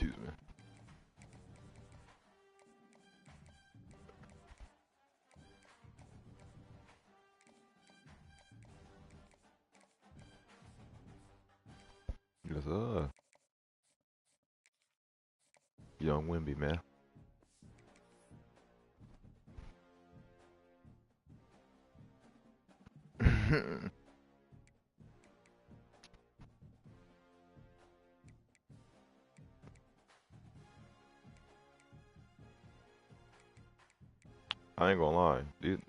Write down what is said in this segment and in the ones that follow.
Excuse me. Yes, sir. Young Wimby, man. I ain't gonna lie, dude.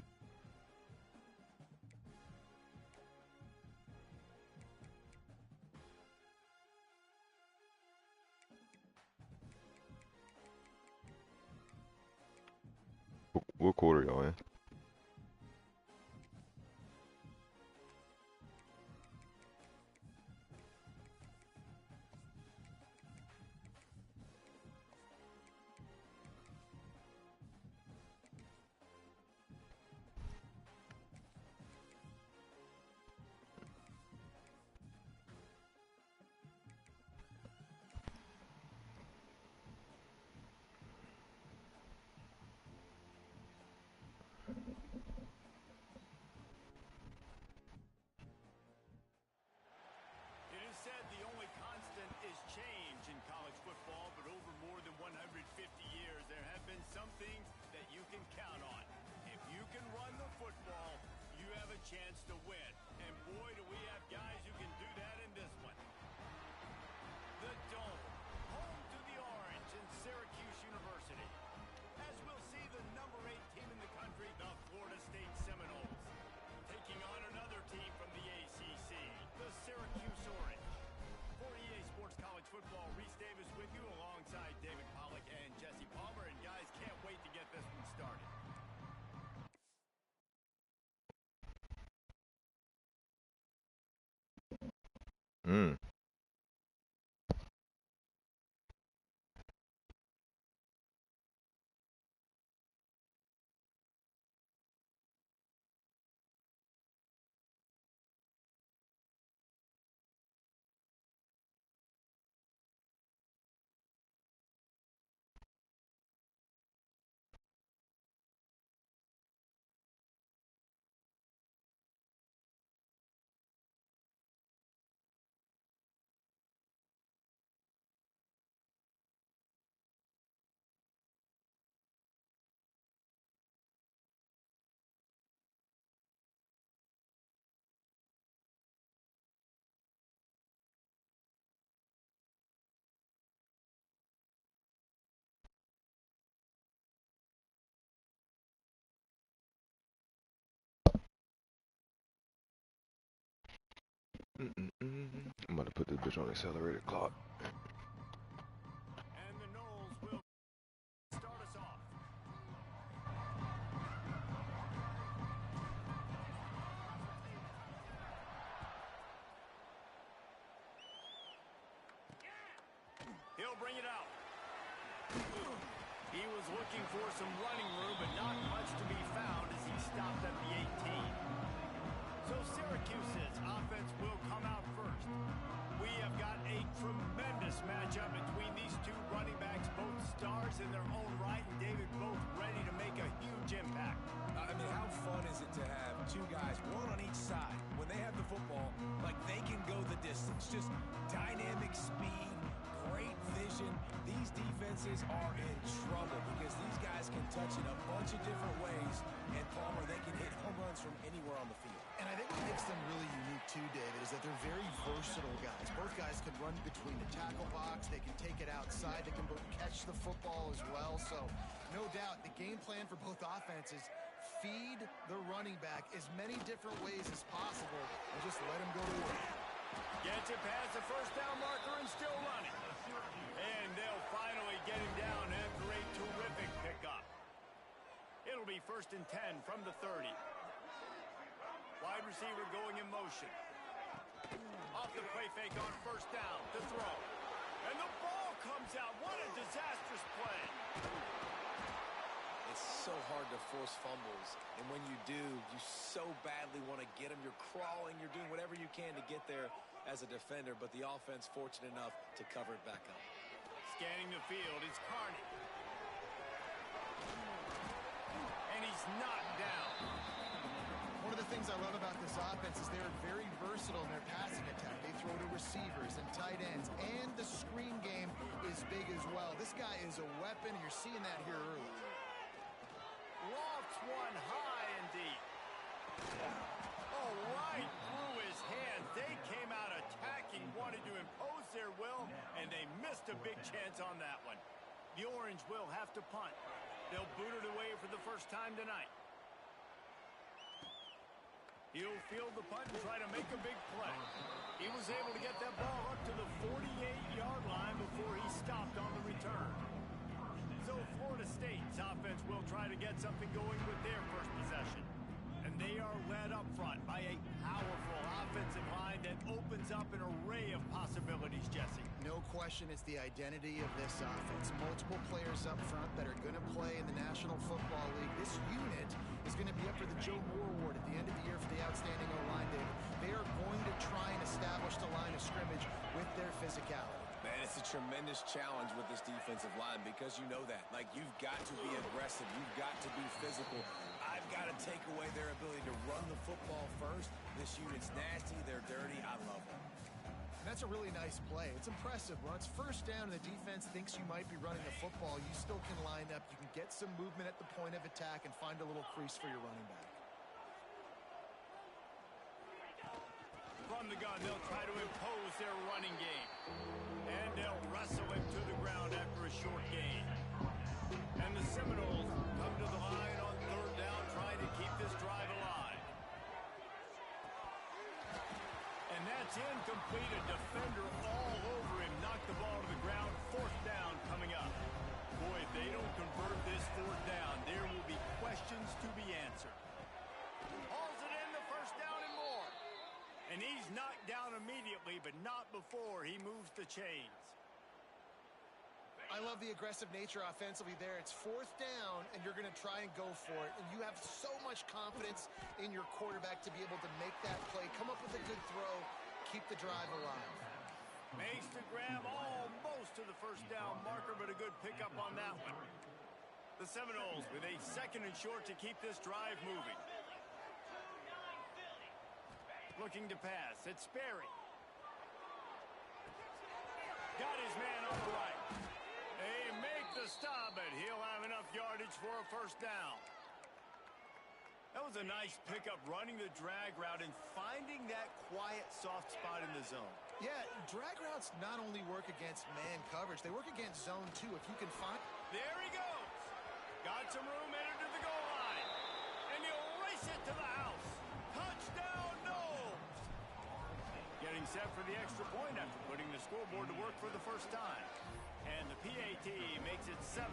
What quarter y'all in? Chance to win. And boy, do we have guys who can do that in this one. The Dome, home to the Orange and Syracuse University. As we'll see the number 8 team in the country, the Florida State Seminoles, taking on another team from the ACC, the Syracuse Orange. For EA Sports College Football, Reese Davis with you alongside David Pollack and Jesse Palmer. And guys, can't wait to get this one started. Mm. I'm about to put this bitch on accelerated clock. And the Noles will start us off. He'll bring it out. He was looking for some running room, but not much to be found as he stopped at the 18. So Syracuse's offense will come out first. We have got a tremendous matchup between these two running backs, both stars in their own right, and David both ready to make a huge impact. I mean, how fun is it to have two guys, one on each side, when they have the football, like they can go the distance. Just dynamic speed, great vision. These defenses are in trouble because these guys can touch it a bunch of different ways, and Palmer, they can hit home runs from anywhere on the field. And I think what makes them really unique too, David, is that they're very versatile guys. Both guys can run between the tackle box. They can take it outside. They can both catch the football as well. So, no doubt, the game plan for both offenses, feed the running back as many different ways as possible and just let him go to work. Gets it past the first down marker and still running. And they'll finally get him down after a terrific pickup. It'll be 1st and 10 from the 30. Wide receiver going in motion. Off the play fake on 1st down to throw. And the ball comes out. What a disastrous play. It's so hard to force fumbles, and when you do, you so badly want to get them. You're crawling, you're doing whatever you can to get there as a defender, but the offense fortunate enough to cover it back up. Scanning the field, it's Carney. And he's knocked down. One of the things I love about this offense is they're very versatile in their passing attack. They throw to receivers and tight ends, and the screen game is big as well. This guy is a weapon. You're seeing that here early. Lofts one high and deep. Oh, right through his hands. They came out attacking, wanted to impose their will, and they missed a big chance on that one. The Orange will have to punt. They'll boot it away for the first time tonight. He'll field the punt and try to make a big play. He was able to get that ball up to the 48-yard line before he stopped on the return. So Florida State's offense will try to get something going with their first possession. And they are led up front by a powerful offensive line that opens up an array of possibilities, Jesse. No question it's the identity of this offense. Multiple players up front that are going to play in the National Football League. This unit is going to be up for the Joe Moore Award at the end of the year for the outstanding O-line, David. They are going to try and establish the line of scrimmage with their physicality. Man, it's a tremendous challenge with this defensive line because you know that. Like, you've got to be aggressive. You've got to be physical. I've got to take away their ability to run the football first. This unit's nasty. They're dirty. I love them. That's a really nice play. It's impressive. When it's first down and the defense thinks you might be running the football, you still can line up. You can get some movement at the point of attack and find a little crease for your running back. From the gun, they'll try to impose their running game. And they'll wrestle him to the ground after a short gain. And the Seminoles come to the line on third down, trying to keep this drive alive. And that's incomplete. A defender all over him. Knocked the ball to the ground. Fourth down coming up. Boy, if they don't convert this fourth down, there will be questions to be answered. Hauls it in, the first down and more. And he's knocked down immediately, but not before he moves the chains. I love the aggressive nature offensively there. It's fourth down, and you're going to try and go for it. And you have so much confidence in your quarterback to be able to make that play, come up with a good throw, keep the drive alive. Makes the grab almost to the first down marker, but a good pickup on that one. The Seminoles with a second and short to keep this drive moving. Looking to pass. It's Sperry. Got his man on the right. They make the stop, but he'll have enough yardage for a first down. That was a nice pickup, running the drag route and finding that quiet, soft spot in the zone. Yeah, drag routes not only work against man coverage, they work against zone too. If you can find... There he goes. Got some room, entered to the goal line. And he'll race it to the house. Touchdown, Noles. Getting set for the extra point after putting the scoreboard to work for the first time. And the PAT makes it 7-0.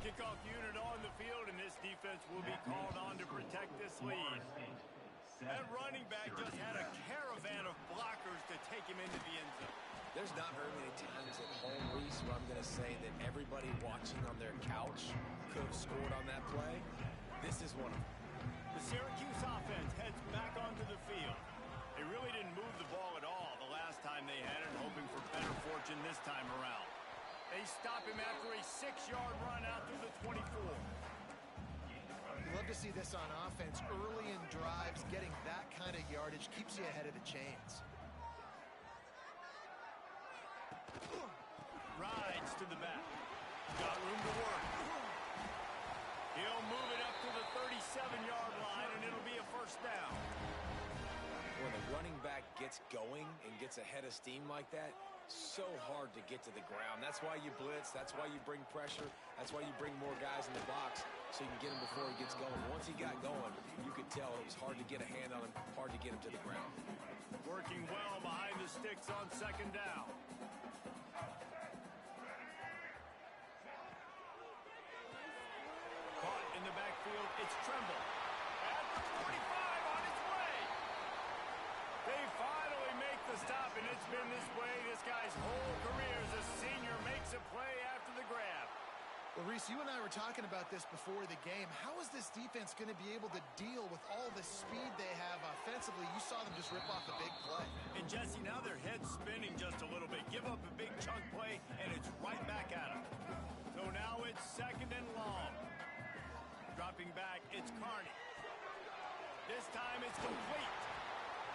Kickoff unit on the field, and this defense will be called on to protect this lead. That running back just had a caravan of blockers to take him into the end zone. There's not very many times at home, Reese, where I'm going to say that everybody watching on their couch could have scored on that play. This is one of them. The Syracuse offense heads back onto the field. They really didn't move the ball at all the last time they had it, hoping for better fortune this time around. They stop him after a 6-yard run out to the 24. You love to see this on offense. Early in drives, getting that kind of yardage keeps you ahead of the chains. Rides to the back. Got room to work. He'll move it up to the 37-yard line, and it'll be a first down. When the running back gets going and gets ahead of steam like that, so hard to get to the ground. That's why you blitz. That's why you bring pressure. That's why you bring more guys in the box so you can get him before he gets going. Once he got going, you could tell it was hard to get a hand on him, hard to get him to the ground. Working well behind the sticks on second down. Caught in the backfield, it's Tremble. At the 45 on its way. They finally make the stop, and it's been this way this guy's whole career as a senior. Makes a play after the grab. Well, Reese, you and I were talking about this before the game. How is this defense going to be able to deal with all the speed they have offensively? You saw them just rip off a big play. And Jesse, now their head's spinning just a little bit. Give up a big chunk play, and it's right dropping back. It's Carney. This time it's complete.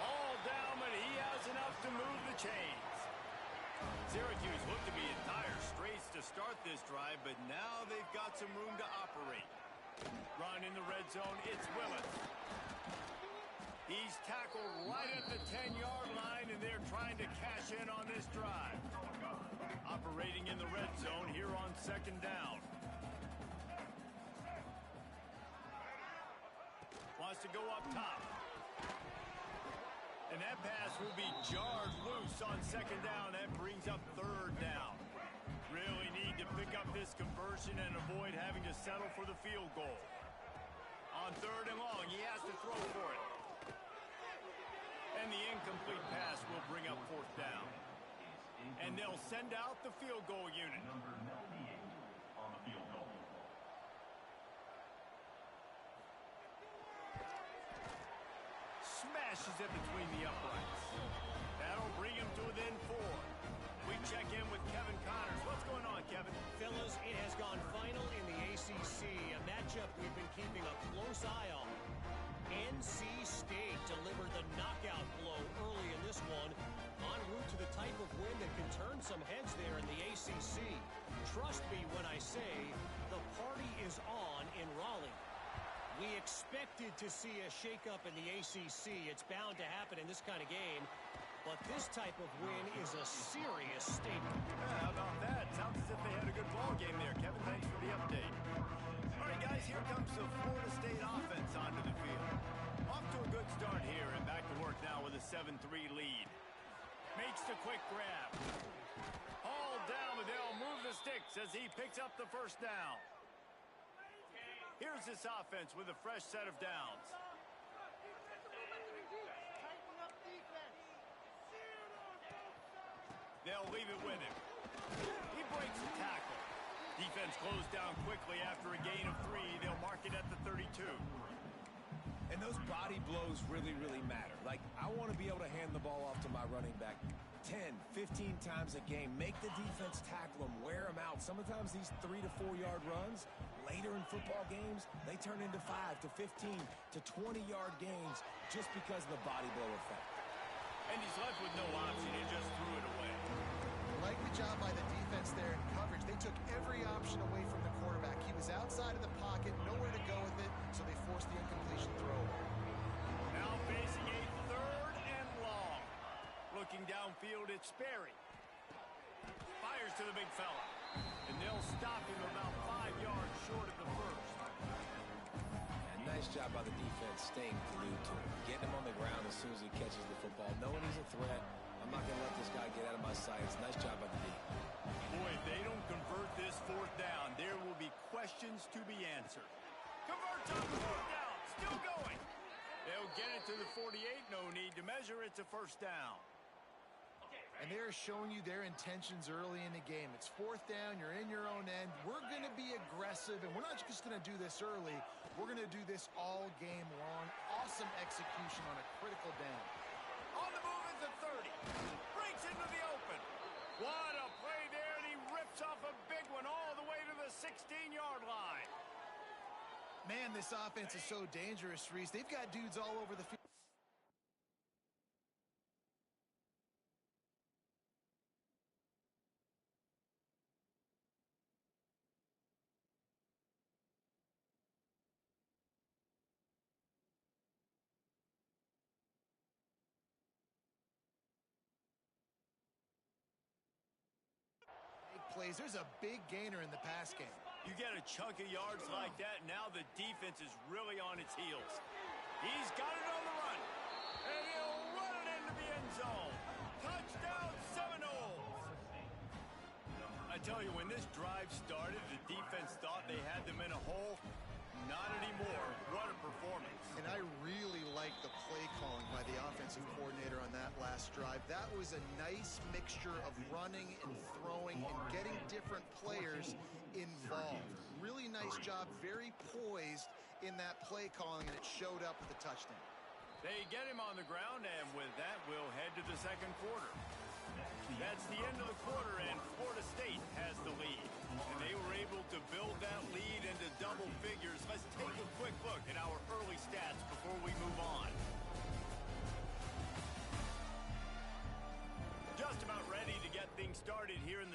All down, but he has enough to move the chains. Syracuse looked to be in dire straits to start this drive, but now they've got some room to operate. Run in the red zone, it's Willis. He's tackled right at the 10-yard line, and they're trying to cash in on this drive. Operating in the red zone here on second down. Wants to go up top. And that pass will be jarred loose on second down. That brings up third down. Really need to pick up this conversion and avoid having to settle for the field goal. On third and long, he has to throw for it. And the incomplete pass will bring up fourth down. And they'll send out the field goal unit. Number 98 on the field goal. Smashes it between the uprights. That'll bring him to within 4. We check in with Kevin Connors. What's going on, Kevin? Fellas, it has gone final in the ACC, a matchup we've been keeping a close eye on. NC State delivered the knockout blow early in this one, en route to the type of win that can turn some heads there in the ACC. Trust me when I say the party is on in Raleigh. We expected to see a shakeup in the ACC. It's bound to happen in this kind of game. But this type of win is a serious statement. Yeah, how about that? Sounds as if they had a good ball game there. Kevin, thanks for the update. All right, guys, here comes the Florida State offense onto the field. Off to a good start here and back to work now with a 7-3 lead. Makes the quick grab. Hauled down, but they'll move the sticks as he picks up the first down. Here's this offense with a fresh set of downs. They'll leave it with him. He breaks the tackle. Defense closed down quickly after a gain of 3. They'll mark it at the 32. And those body blows really, really matter. Like, I want to be able to hand the ball off to my running back 10, 15 times a game. Make the defense tackle them, wear them out. Sometimes these 3 to 4 yard runs, later in football games, they turn into 5 to 15 to 20-yard gains just because of the body blow effect. And he's left with no option. He just threw it away. Like the job by the defense there in coverage. They took every option away from the quarterback. He was outside of the pocket, nowhere to go with it, so they forced the incompletion throw. Now facing a third and long. Looking downfield, it's Sperry. Fires to the big fella. And they'll stop him about 5 yards short of the first. And nice job by the defense staying glued to him. Getting him on the ground as soon as he catches the football. Knowing he's a threat. I'm not going to let this guy get out of my sights. Nice job by the D. Boy, if they don't convert this fourth down, there will be questions to be answered. Converts on the fourth down. Still going. They'll get it to the 48. No need to measure. It's a first down. And they're showing you their intentions early in the game. It's fourth down. You're in your own end. We're going to be aggressive, and we're not just going to do this early. We're going to do this all game long. Awesome execution on a critical down. On the move is the 30. Breaks into the open. What a play there, and he rips off a big one all the way to the 16-yard line. Man, this offense is so dangerous, Reese. They've got dudes all over the field. Plays. There's a big gainer in the pass game. You get a chunk of yards like that, now the defense is really on its heels. He's got it on the run, and he'll run it into the end zone. Touchdown, Seminoles. I tell you, when this drive started, the defense thought they had them in a hole. Not anymore. What a performance. And I really like the play calling by the offensive coordinator on that last drive. That was a nice mixture of running and throwing and getting different players involved. Really nice job, very poised in that play calling, and it showed up with a touchdown. They get him on the ground, and with that, we'll head to the second quarter. That's the end of the quarter, and Florida State has the lead. And they were able to build that lead into double figures. Let's take a quick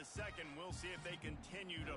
a second. We'll see if they continue to...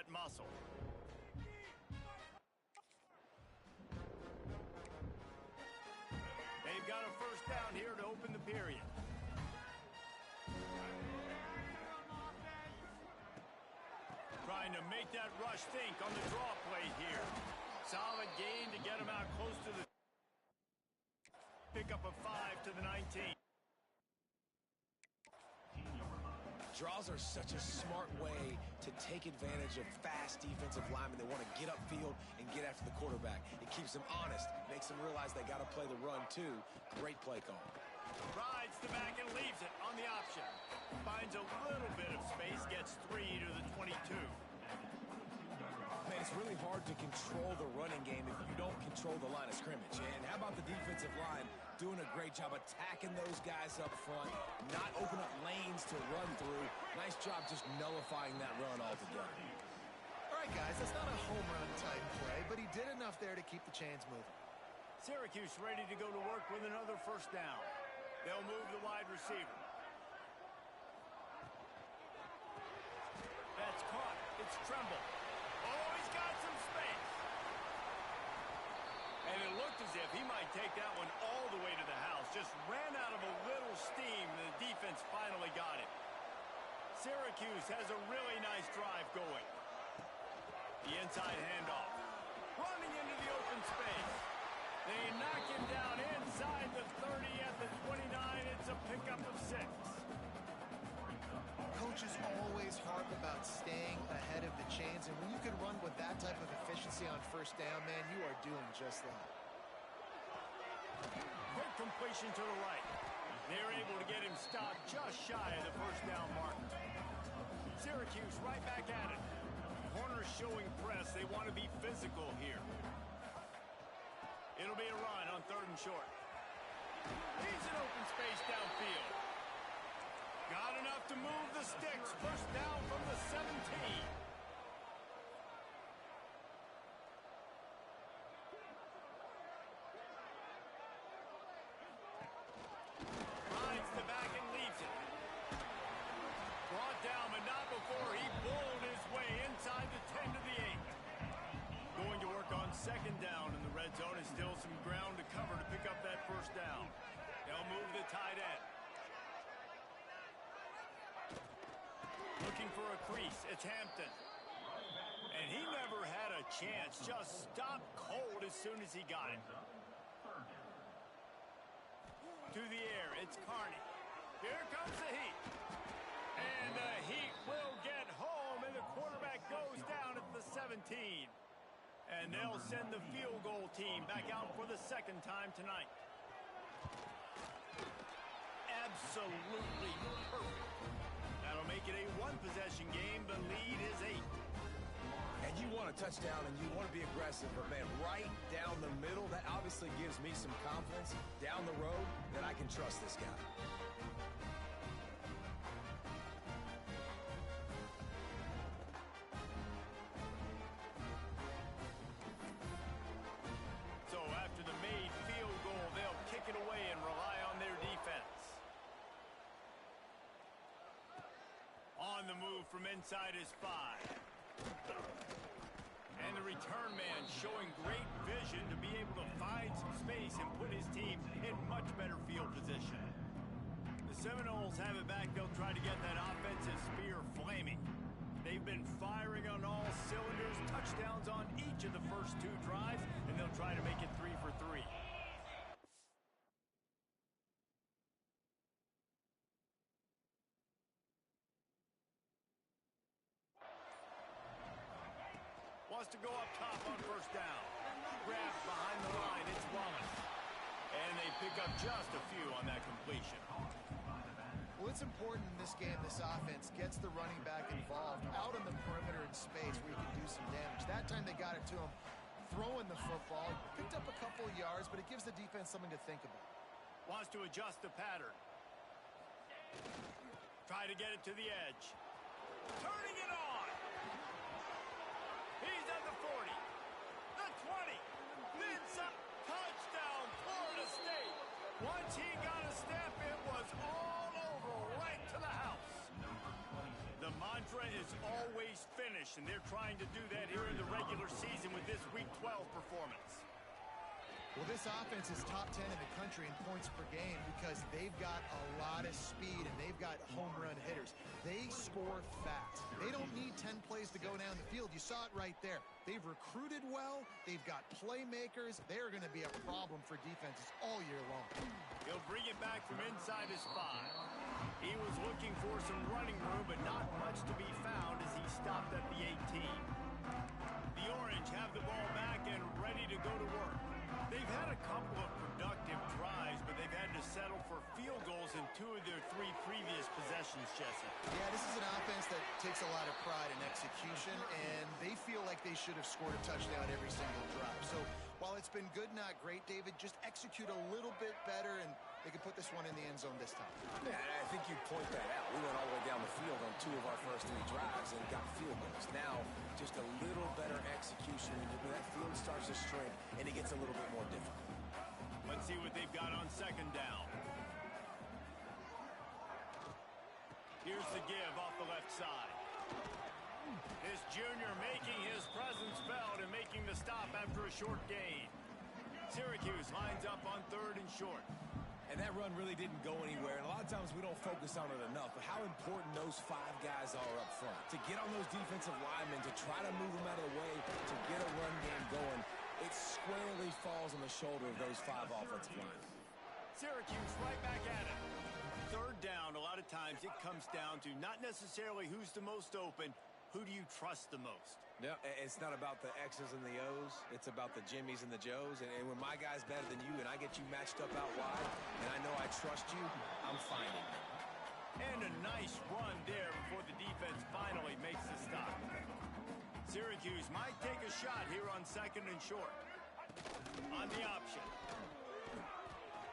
that muscle. They've got a first down here to open the period. Trying to make that rush think on the draw play here. Solid gain to get him out close to the... Pick up a 5 to the 19. Draws are such a smart way to take advantage of fast defensive linemen. They want to get upfield and get after the quarterback. It keeps them honest, makes them realize they got to play the run too. Great play call. Rides the back and leaves it on the option. Finds a little bit of space, gets 3 to the 22. Man, it's really hard to control the running game if you don't control the line of scrimmage. And how about the defensive line doing a great job attacking those guys up front, not open up lanes to run through. Nice job just nullifying that run altogether. All right, guys, that's not a home run type play, but he did enough there to keep the chains moving. Syracuse ready to go to work with another first down. They'll move the wide receiver. That's caught. It's Tremble. Oh, he's got some space. And it looked as if he might take that one all the way to the house. Just ran out of a little steam, and the defense finally got it. Syracuse has a really nice drive going. The inside handoff. Running into the open space. They knock him down inside the 30 at the 29. It's a pickup of 6. Coaches always harp about staying ahead of the chains, and when you can run with that type of efficiency on first down, man, you are doing just that. Quick completion to the right. They're able to get him stopped just shy of the first down mark. Syracuse right back at it. Corners showing press. They want to be physical here. It'll be a run on 3rd and short. He's in open space downfield. Got enough to move the sticks. First down from the 17. Rides the back and leaves it. Brought down, but not before he bowled his way inside the 10 to the 8. Going to work on 2nd down in the red zone, and still some ground to cover to pick up that first down. They'll looking for a crease. It's Hampton. And he never had a chance. Just stopped cold as soon as he got it. To the air, it's Carney. Here comes the Heat. And the Heat will get home, and the quarterback goes down at the 17. And they'll send the field goal team back out for the second time tonight. Absolutely perfect. That'll make it a one-possession game. The lead is 8. And you want a touchdown and you want to be aggressive, but man, right down the middle, that obviously gives me some confidence down the road that I can trust this guy. So after the made field goal, they'll kick it away and rely on their defense. On the move from inside his 5. And the return man showing great vision to be able to find some space and put his team in much better field position. The Seminoles have it back. They'll try to get that offensive spear flaming. They've been firing on all cylinders, touchdowns on each of the first 2 drives, and they'll try to make it 3 for 3. Wants to go up top on first down. Grabbed behind the line, it's Wallace. And they pick up just a few on that completion. Well, it's important in this game, this offense gets the running back involved out on the perimeter in space where you can do some damage. That time they got it to him, throwing the football. Picked up a couple of yards, but it gives the defense something to think about. Wants to adjust the pattern. Try to get it to the edge. Turning it on. He's at the 40. The 20. Then some. Touchdown, Florida State. Once he got a step, it was all over, right to the house. The mantra is always finish, and they're trying to do that here in the regular season with this Week 12 performance. Well, this offense is top 10 in the country in points per game because they've got a lot of speed and they've got home run hitters. They score fast. They don't need 10 plays to go down the field. You saw it right there. They've recruited well. They've got playmakers. They're going to be a problem for defenses all year long. He'll bring it back from inside his 5. He was looking for some running room, but not much to be found as he stopped at the 18. The Orange have the ball back and ready to go to work. They've had a couple of productive drives, but they've had to settle for field goals in 2 of their 3 previous possessions, Jesse. Yeah, this is an offense that takes a lot of pride in execution, and they feel like they should have scored a touchdown every single drive. So while it's been good, not great, David, just execute a little bit better, and they can put this one in the end zone this time. Yeah, I think you point that out. We went all the way down the field on 2 of our first 3 drives and got field goals. Now, just a little better execution, and that field starts to shrink, and it gets a little bit more difficult. Let's see what they've got on second down. Here's the give off the left side. This junior making his presence felt and making the stop after a short gain. Syracuse lines up on 3rd and short. And that run really didn't go anywhere. And a lot of times we don't focus on it enough. But how important those 5 guys are up front. To get on those defensive linemen, to try to move them out of the way, to get a run game going, it squarely falls on the shoulder of those 5 offensive linemen. Syracuse right back at it. 3rd down, a lot of times it comes down to not necessarily who's the most open, who do you trust the most? No, it's not about the X's and the O's. It's about the Jimmies and the Joes. And when my guy's better than you and I get you matched up out wide and I know I trust you, I'm finding you. And a nice run there before the defense finally makes the stop. Syracuse might take a shot here on 2nd and short. On the option.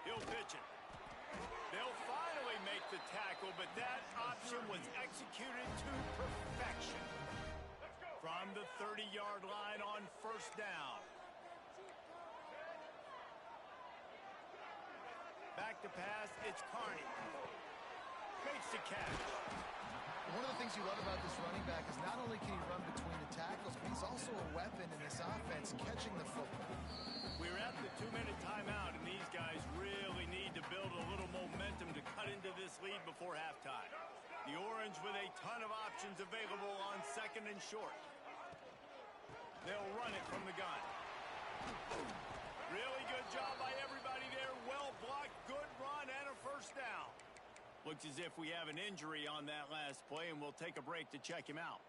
He'll pitch it. They'll finally make the tackle, but that option was executed to perfection. From the 30-yard line on first down. Back to pass, it's Carney. Makes the catch. One of the things you love about this running back is not only can he run between the tackles, but he's also a weapon in this offense, catching the football. We're at the 2-minute timeout, and these guys really need to build a little momentum to cut into this lead before halftime. The Orange with a ton of options available on second and short. They'll run it from the gun. Really good job by everybody there. Well blocked, good run, and a first down. Looks as if we have an injury on that last play, and we'll take a break to check him out.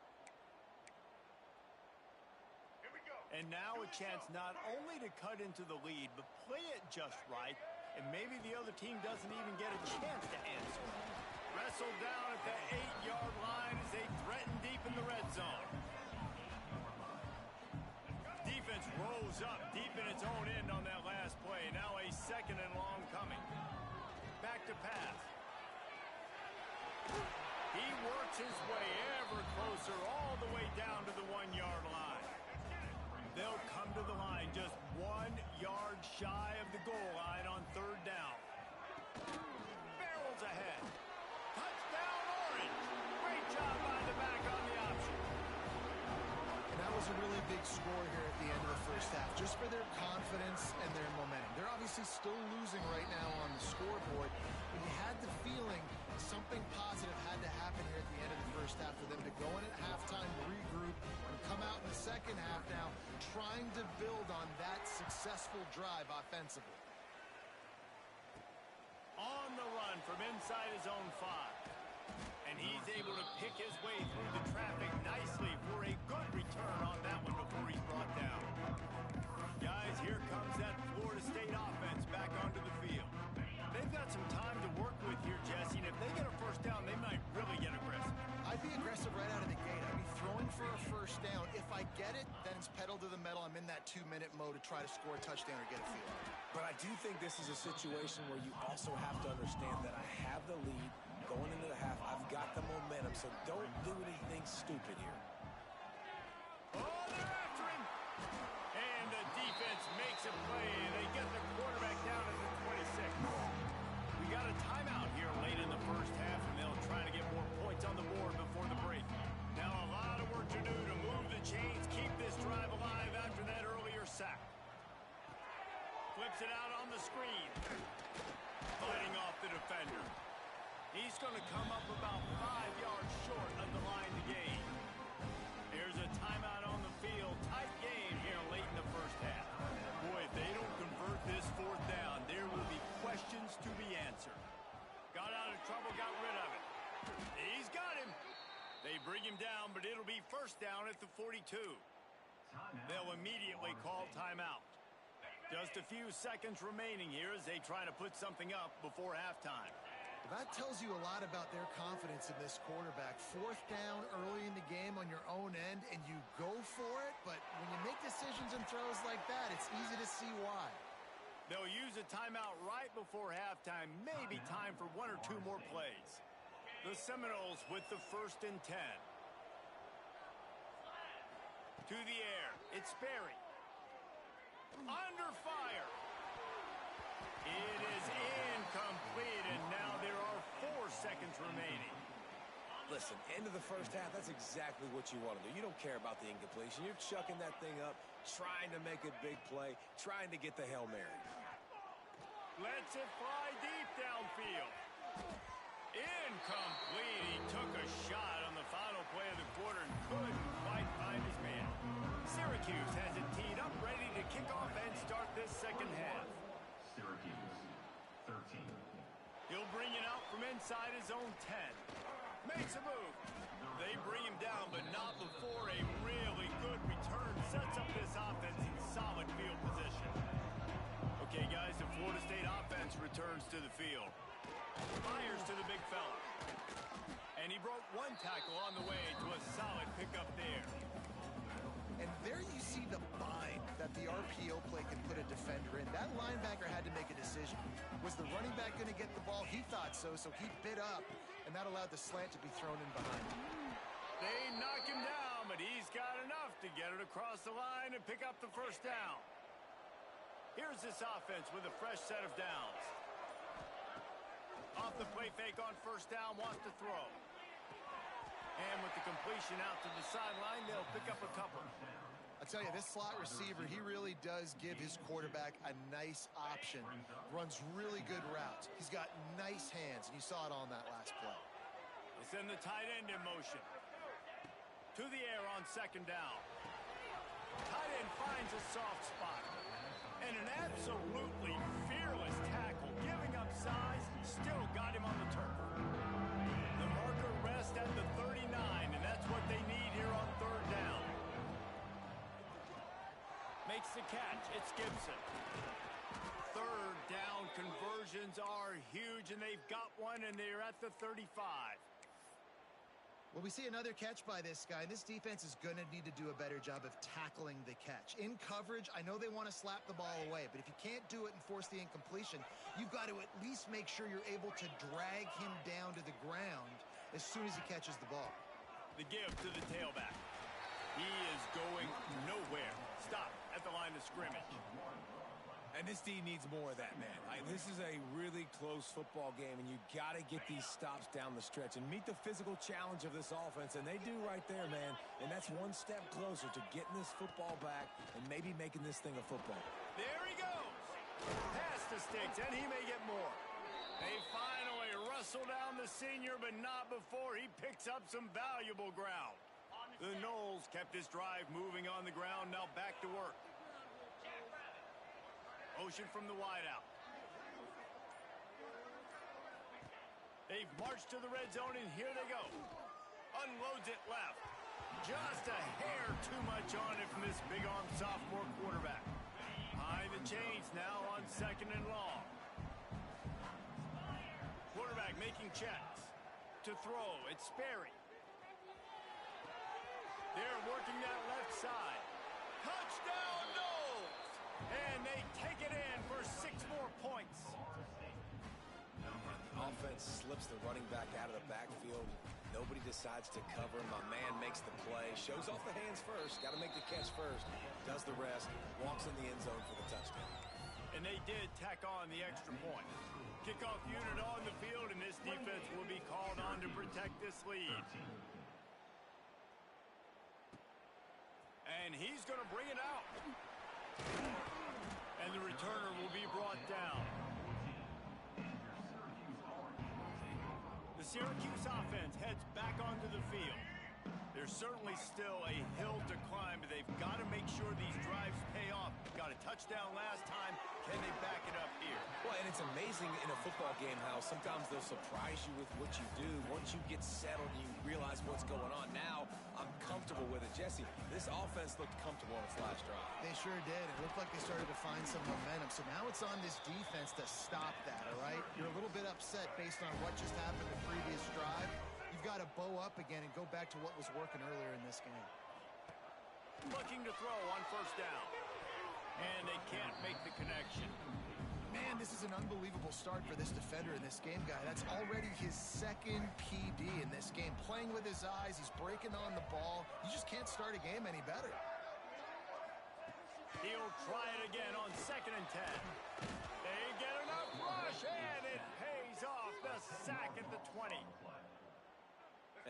Here we go. And now a chance not only to cut into the lead, but play it just right, and maybe the other team doesn't even get a chance to answer. Wrestled down at the 8-yard line as they threaten deep in the red zone. Defense rolls up deep in its own end on that last play. Now a second and long coming. Back to pass. He works his way ever closer all the way down to the 1-yard line. They'll come to the line just 1 yard shy of the goal line on third down. Barrels ahead. Touchdown Orange. Great job by the back on the option. And that was a really big score here at the end of the first half, just for their confidence and their momentum. They're obviously still losing right now on the scoreboard, but you had the feeling something positive had to happen here at the end of the first half for them to go in at halftime, regroup, and come out in the second half now trying to build on that successful drive offensively. On the run from inside his own 5. And he's able to pick his way through the traffic nicely for a good return on that one before he's brought down. Guys, here comes that Florida State offense back onto the field. They've got some time to work with here, Jesse, and if they get a first down, they might really get aggressive. I'd be aggressive right out of the gate. I'd be throwing for a first down. If I get it, then it's pedal to the metal. I'm in that 2-minute mode to try to score a touchdown or get a field. But I do think this is a situation where you also have to understand that I have the lead going into the half. I've got the momentum, so don't do anything stupid here. Oh, they're after him. And the defense makes a play. They get the quarterback down at the 26. We got a timeout here late in the first half, and they'll try to get more points on the board before the break. Now a lot of work to do to move the chains, keep this drive alive after that earlier sack. Flips it out on the screen. Fighting off the defender. He's going to come up about 5 yards short of the line to gain. Here's a timeout on the field. Tight game here late in the first half. Boy, if they don't convert this fourth down, there will be questions to be answered. Got out of trouble, got rid of it. He's got him. They bring him down, but it'll be first down at the 42. They'll immediately call timeout. Just a few seconds remaining here as they try to put something up before halftime. That tells you a lot about their confidence in this quarterback. Fourth down early in the game on your own end, and you go for it, but when you make decisions and throws like that, it's easy to see why. They'll use a timeout right before halftime, maybe time for 1 or 2 more plays. The Seminoles with the 1st and 10. To the air, it's Sperry. Under fire. It is incomplete, and now there are 4 seconds remaining. Listen, end of the first half, that's exactly what you want to do. You don't care about the incompletion. You're chucking that thing up, trying to make a big play, trying to get the Hail Mary. Lets it fly deep downfield. Incomplete. He took a shot on the final play of the quarter and couldn't quite find his man. Syracuse has it teed up, ready to kick off and start this second half. Syracuse, 13. He'll bring it out from inside his own 10. Makes a move. They bring him down, but not before a really good return sets up this offense in solid field position. Okay, guys, the Florida State offense returns to the field. Fires to the big fella. And he broke 1 tackle on the way to a solid pickup there. And there you see the bind that the RPO play can put a defender in. That linebacker had to make a decision. Was the running back going to get the ball? He thought so, so he bit up, and that allowed the slant to be thrown in behind him. They knock him down, but he's got enough to get it across the line and pick up the first down. Here's this offense with a fresh set of downs. Off the play fake on first down, wants to throw. And with the completion out to the sideline, they'll pick up a couple. I tell you, this slot receiver, he really does give his quarterback a nice option. Runs really good routes. He's got nice hands, and you saw it on that last play. They send the tight end in motion. To the air on second down. Tight end finds a soft spot. And an absolutely fearless tackle, giving up size, still got him on the turf. The marker rests at the 39, and that's what they need here on third down. Makes the catch. It's Gibson. Third down conversions are huge, and they've got one, and they're at the 35. Well, we see another catch by this guy. This defense is going to need to do a better job of tackling the catch. In coverage, I know they want to slap the ball away, but if you can't do it and force the incompletion, you've got to at least make sure you're able to drag him down to the ground as soon as he catches the ball. The give to the tailback. He is going nowhere. Stop at the line of scrimmage. And this team needs more of that, man. This is a really close football game, and you got to get these stops down the stretch and meet the physical challenge of this offense, and they do right there, man. And that's one step closer to getting this football back and maybe making this thing a football. There he goes. Pass the sticks, and he may get more. They finally wrestle down the senior, but not before he picks up some valuable ground. The Noles kept this drive moving on the ground, now back to work. Motion from the wideout. They've marched to the red zone, and here they go. Unloads it left. Just a hair too much on it from this big-arm sophomore quarterback. Behind the chains now on second and long. Quarterback making checks. To throw, it's Sperry. They're working that left side. Touchdown, Noles! And they take it in for 6 more points. Offense slips the running back out of the backfield. Nobody decides to cover. My man makes the play. Shows off the hands first. Got to make the catch first. Does the rest. Walks in the end zone for the touchdown. And they did tack on the extra point. Kickoff unit on the field, and this defense will be called on to protect this lead. And he's going to bring it out. And the returner will be brought down. The Syracuse offense heads back onto the field. There's certainly still a hill to climb, but they've got to make sure these drives pay off. Got a touchdown last time. Can they back it up here? Well, and it's amazing in a football game how sometimes they'll surprise you with what you do. Once you get settled, you realize what's going on. Now, I'm comfortable with it. Jesse, this offense looked comfortable on its last drive. They sure did. It looked like they started to find some momentum. So now it's on this defense to stop that, all right? You're a little bit upset based on what just happened the previous drive. You've got to bow up again and go back to what was working earlier in this game. Looking to throw on first down. And they can't make the connection. Man, this is an unbelievable start for this defender in this game, guy. That's already his second PD in this game. Playing with his eyes, he's breaking on the ball. You just can't start a game any better. He'll try it again on second and 10. They get enough rush, and it pays off. The sack at the 20.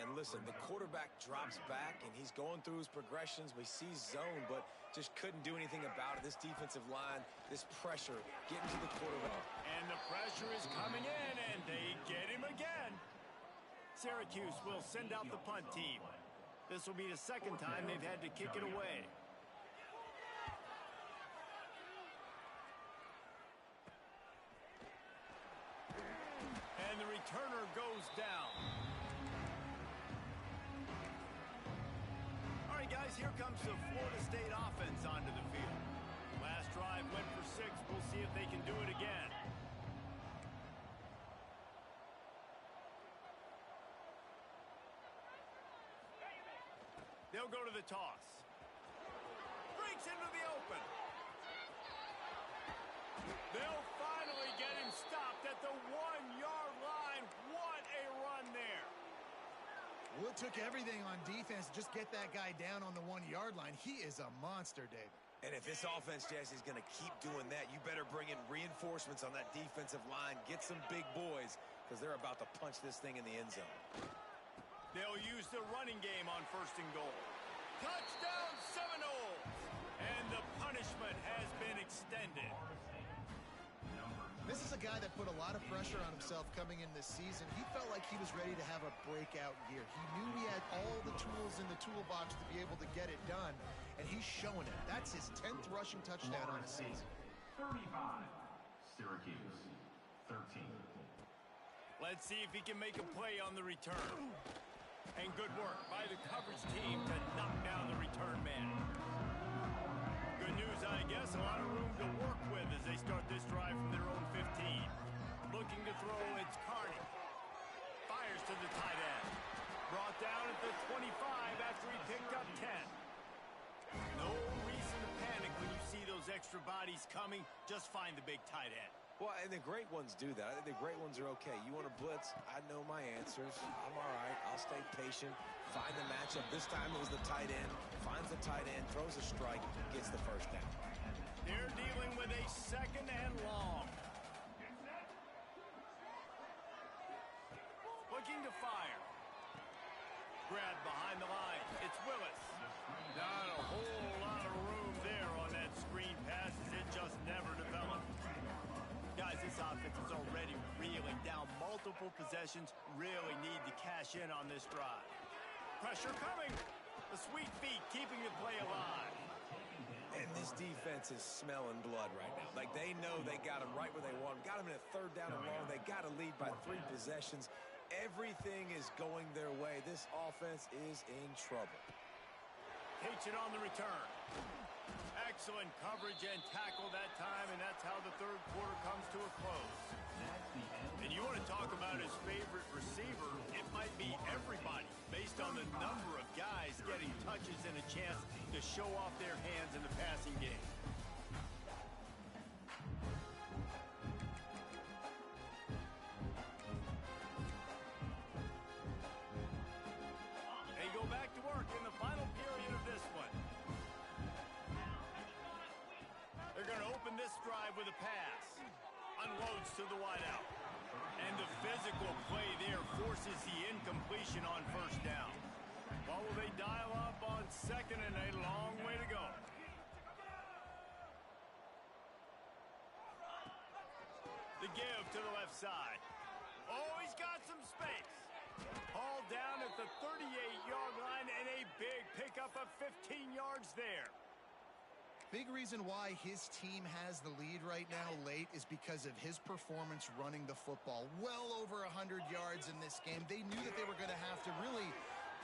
And listen, the quarterback drops back, and he's going through his progressions. We see zone, but just couldn't do anything about it. This defensive line, this pressure, getting to the quarterback. And the pressure is coming in, and they get him again. Syracuse will send out the punt team. This will be the second time they've had to kick it away. And the returner goes down. All right, guys, here comes the Florida State offense onto the field. Last drive went for 6. We'll see if they can do it again. They'll go to the toss. Breaks into the open. They'll finally get him stopped at the 1-yard line. What a run there. Well, it took everything on defense to just get that guy down on the 1-yard line. He is a monster, David. And if this offense, Jesse, is going to keep doing that, you better bring in reinforcements on that defensive line. Get some big boys, because they're about to punch this thing in the end zone. They'll use the running game on first and goal. Touchdown Seminoles! And the punishment has been extended. This is a guy that put a lot of pressure on himself coming in this season. He felt like he was ready to have a breakout year. He knew he had all the tools in the toolbox to be able to get it done, and he's showing it. That's his 10th rushing touchdown on the season. 35. Syracuse, 13. Let's see if he can make a play on the return. And good work by the coverage team to knock down the return man. Good news, I guess. A lot of room to work with as they start this drive from their own 15. Looking to throw, it's Carney. Fires to the tight end. Brought down at the 25 after he picked up 10. No reason to panic when you see those extra bodies coming. Just find the big tight end. Well, and the great ones do that. I think the great ones are okay. You want to blitz? I know my answers. I'm all right. I'll stay patient. Find the matchup. This time it was the tight end. Finds the tight end, throws a strike, gets the first down. They're dealing with a second and long. Looking to fire. Grabbed behind the line. It's Willis. Not a whole lot of room there on that screen pass as it just never developed. Guys, this offense is already reeling down multiple possessions. Really need to cash in on this drive. Pressure coming. The sweet feet keeping the play alive. And this defense is smelling blood right now. Like, they know they got him right where they want him. Got him in a third down and long. They got to lead by 3 possessions. Everything is going their way. This offense is in trouble. Takes it on the return. Excellent coverage and tackle that time, and that's how the third quarter comes to a close. And you want to talk about his favorite receiver, it might be everybody, based on the number of guys getting touches and a chance to show off their hands in the passing game. They go back to work in the final period of this one. They're going to open this drive with a pass. Unloads to the wideout. And the physical play there forces the incompletion on first down. What will they dial up on second and a long way to go? The give to the left side. Oh, he's got some space. All down at the 38-yard line and a big pickup of 15 yards there. Big reason why his team has the lead right now late is because of his performance running the football. Well over 100 yards in this game. They knew that they were going to have to really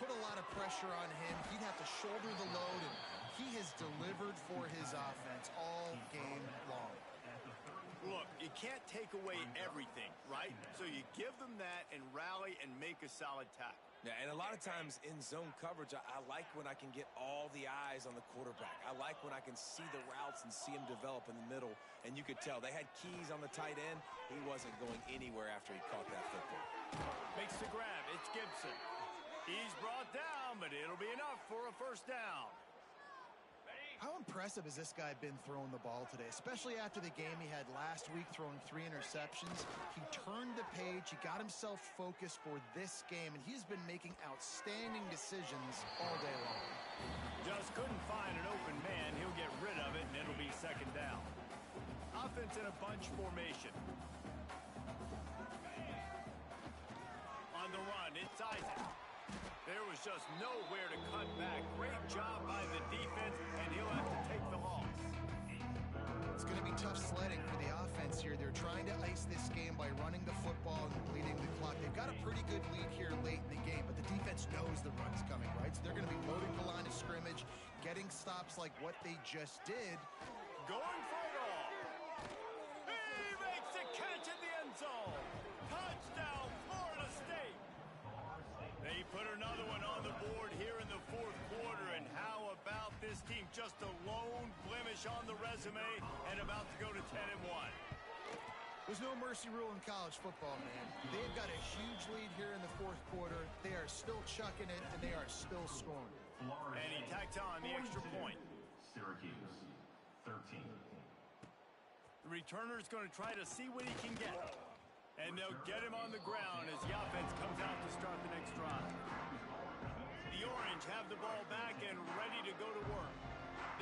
put a lot of pressure on him. He'd have to shoulder the load, and he has delivered for his offense all game long. Look, you can't take away everything, right? So you give them that and rally and make a solid tackle. Yeah, and a lot of times in zone coverage, I like when I can get all the eyes on the quarterback. I like when I can see the routes and see him develop in the middle. And you could tell they had keys on the tight end. He wasn't going anywhere after he caught that football. Makes the grab. It's Gibson. He's brought down, but it'll be enough for a first down. How impressive has this guy been throwing the ball today, especially after the game he had last week throwing 3 interceptions. He turned the page. He got himself focused for this game, and he's been making outstanding decisions all day long. Just couldn't find an open man. He'll get rid of it, and it'll be second down. Offense in a bunch formation. On the run, it's Isaac. There was just nowhere to cut back. Great job by the defense, and he'll have to take the loss. It's going to be tough sledding for the offense here. They're trying to ice this game by running the football and bleeding the clock. They've got a pretty good lead here late in the game, but the defense knows the run's coming, right? So they're going to be loading the line of scrimmage, getting stops like what they just did. Going for it all. He makes the catch in the end zone. Touchdown, Florida State. They put another one on the board here in the fourth quarter, and how about this team? Just a lone blemish on the resume and about to go to 10-1. There's no mercy rule in college football, man. They've got a huge lead here in the fourth quarter. They are still chucking it, and they are still scoring. And he tacks on the extra point. Syracuse, 13. The returner's going to try to see what he can get. And they'll get him on the ground as the offense comes out to start the next drive. The Orange have the ball back and ready to go to work.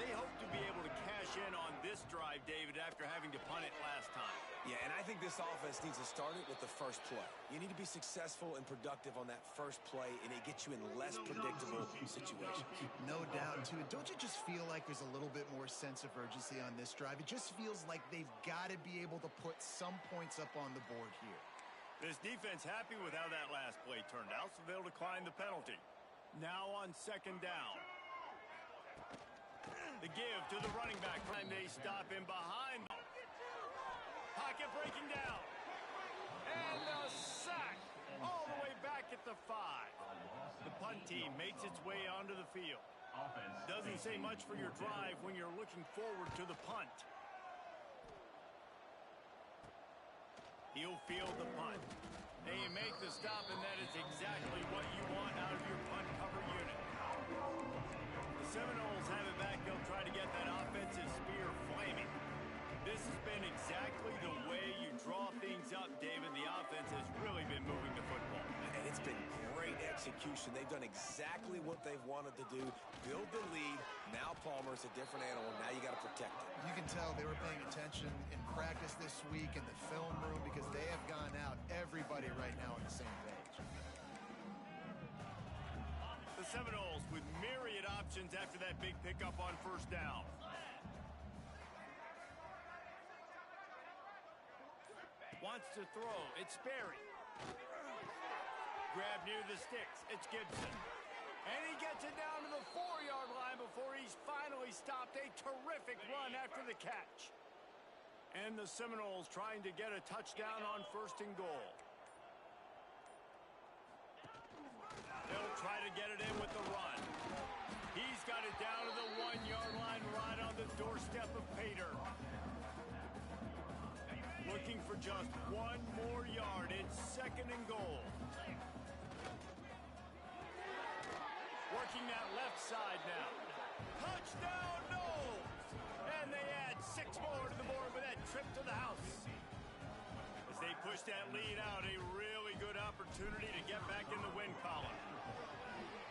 They hope to be able to cash in on this drive, David, after having to punt it last time. Yeah, and I think this offense needs to start it with the first play. You need to be successful and productive on that first play, and it gets you in less predictable situations. No doubt, too. Don't you just feel like there's a little bit more sense of urgency on this drive? It just feels like they've got to be able to put some points up on the board here. This defense happy with how that last play turned out, so they'll decline the penalty. Now on second down. The give to the running back. And they stop him behind. Pocket breaking down. And a sack all the way back at the 5. The punt team makes its way onto the field. Doesn't say much for your drive when you're looking forward to the punt. He'll field the punt. They make the stop, and that is exactly what you want out of your punt cover unit. The Seminoles have it back. They'll try to get that offensive spear flaming. This has been exactly the way you draw things up, David. The offense has really been moving the football. And it's been great execution. They've done exactly what they've wanted to do. Build the lead. Now Palmer's a different animal. Now you got to protect it. You can tell they were paying attention in practice this week in the film room because they have gone out, everybody right now on the same page. The Seminoles with myriad options after that big pickup on first down. Wants to throw. It's Sperry. Grab near the sticks. It's Gibson. And he gets it down to the 4-yard line before he's finally stopped. A terrific run after the catch. And the Seminoles trying to get a touchdown on first and goal. They'll try to get it in with the run. He's got it down to the 1-yard line right on the doorstep of Pater. Looking for just one more yard. It's second and goal. Working that left side now. Touchdown, Knowles! And they add 6 more to the board with that trip to the house. As they push that lead out, a really good opportunity to get back in the win column.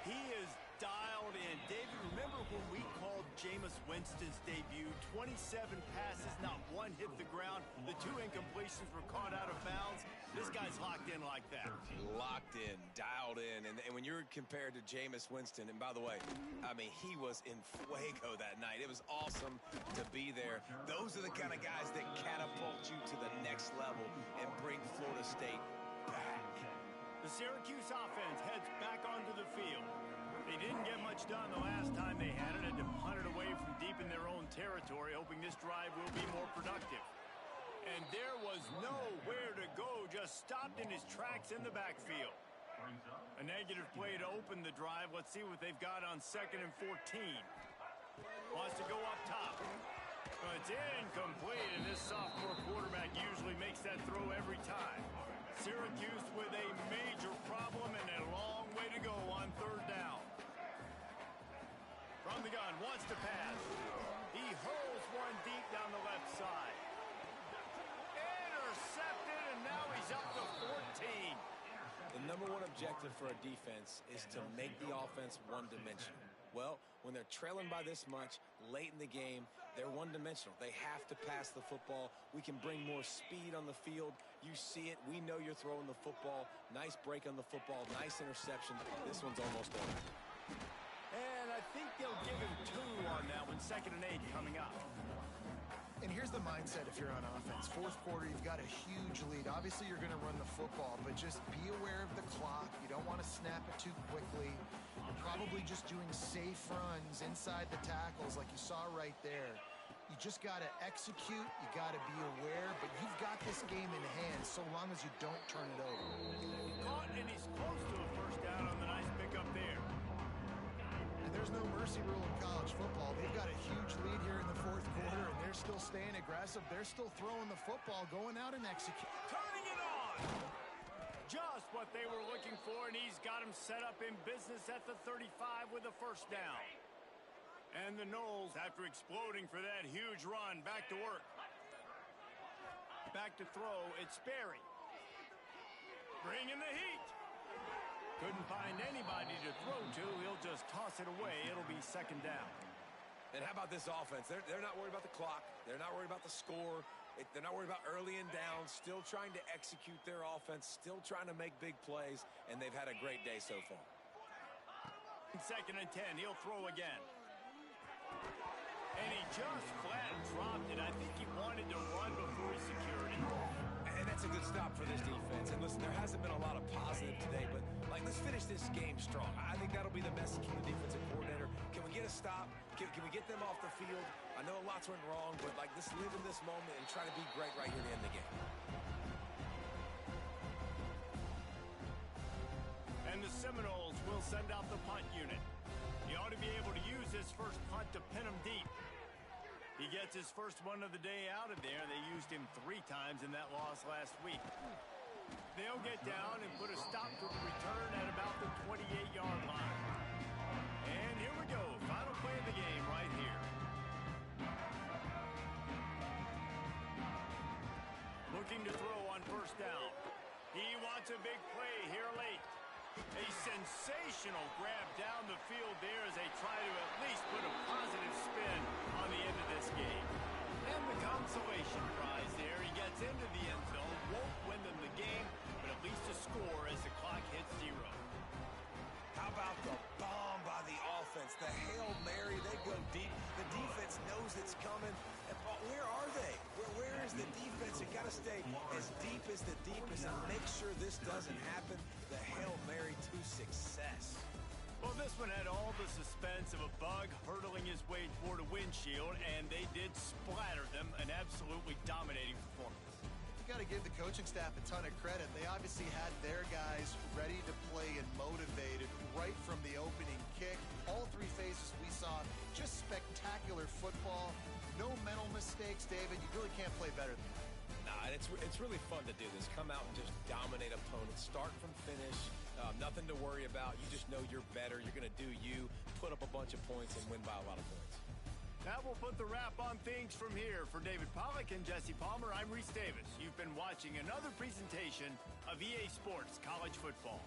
He is dialed in. David, remember when we called Jameis Winston's debut? 27 passes, not one hit the ground. The 2 incompletions were caught out of bounds. This guy's locked in like that. Locked in, dialed in. And when you're compared to Jameis Winston, and by the way, I mean, he was in fuego that night. It was awesome to be there. Those are the kind of guys that catapult you to the next level and bring Florida State back. The Syracuse offense heads back onto the field. They didn't get much done the last time they had it, to punt it away from deep in their own territory, hoping this drive will be more productive. And there was nowhere to go, just stopped in his tracks in the backfield. A negative play to open the drive. Let's see what they've got on 2nd and 14. Wants to go up top. It's incomplete, and this sophomore quarterback usually makes that throw every time. Syracuse with a major problem and a long way to go on 3rd down. From the gun, wants to pass. He hurls one deep down the left side. Intercepted, and now he's up to 14. The number one objective for a defense is to make the offense one-dimensional. Well, when they're trailing by this much late in the game, they're one-dimensional. They have to pass the football. We can bring more speed on the field. You see it. We know you're throwing the football. Nice break on the football. Nice interception. This one's almost over. And I think they'll give him 2 on that one. 2nd and 8 coming up. And here's the mindset if you're on offense. 4th quarter, you've got a huge lead. Obviously, you're going to run the football, but just be aware of the clock. You don't want to snap it too quickly. You're probably just doing safe runs inside the tackles like you saw right there. You just got to execute. You got to be aware, but you've got this game in hand so long as you don't turn it over. Caught, and he's close to a first down on the nice pickup there. And there's no mercy rule in college football. They've got a huge lead here in the 4th quarter, and they're still staying aggressive. They're still throwing the football, going out and executing. Turning it on! Just what they were looking for, and he's got him set up in business at the 35 with a first down. And the Noles, after exploding for that huge run, back to work. Back to throw, it's Sperry. Bringing the heat. Couldn't find anybody to throw to. He'll just toss it away. It'll be 2nd down. And how about this offense? They're not worried about the clock. They're not worried about the score. They're not worried about early and down. Still trying to execute their offense. Still trying to make big plays. And they've had a great day so far. 2nd and 10. He'll throw again. And he just flat dropped it. I think he wanted to run before he secured it. And that's a good stop for this defense. And listen, there hasn't been a lot of positive today, but let's finish this game strong. I think that'll be the message from the defensive coordinator. Can we get a stop? Can we get them off the field? I know lots went wrong, but let's live in this moment and try to be great right here to end the game. And the Seminoles will send out the punt unit. He ought to be able to use his first punt to pin him deep. He gets his first one of the day out of there. They used him 3 times in that loss last week. They'll get down and put a stop to the return at about the 28-yard line. And here we go. Final play of the game right here. Looking to throw on 1st down. He wants a big play here late. A sensational grab down the field there as they try to at least put a positive spin on the end of this game. And the consolation prize there. He gets into the end zone, won't win them the game, but at least a score as the clock hits 0. How about the bomb by the offense? The Hail Mary, they go deep. The defense knows it's coming. And where are they? Where is the defense? You got to stay as deep as the deepest and make sure this doesn't happen. The Hail Mary to success. Well, this one had all the suspense of a bug hurtling his way toward a windshield, and they did splatter them. An absolutely dominating performance. You got to give the coaching staff a ton of credit. They obviously had their guys ready to play and motivated right from the opening kick. All 3 phases we saw, just spectacular football. No mental mistakes, David. You really can't play better than that. Nah, and it's really fun to do this. Come out and just dominate opponents. Start from finish. Nothing to worry about. You just know you're better. You're going to do you, put up a bunch of points, and win by a lot of points. That will put the wrap on things from here. For David Pollack and Jesse Palmer, I'm Reese Davis. You've been watching another presentation of EA Sports College Football.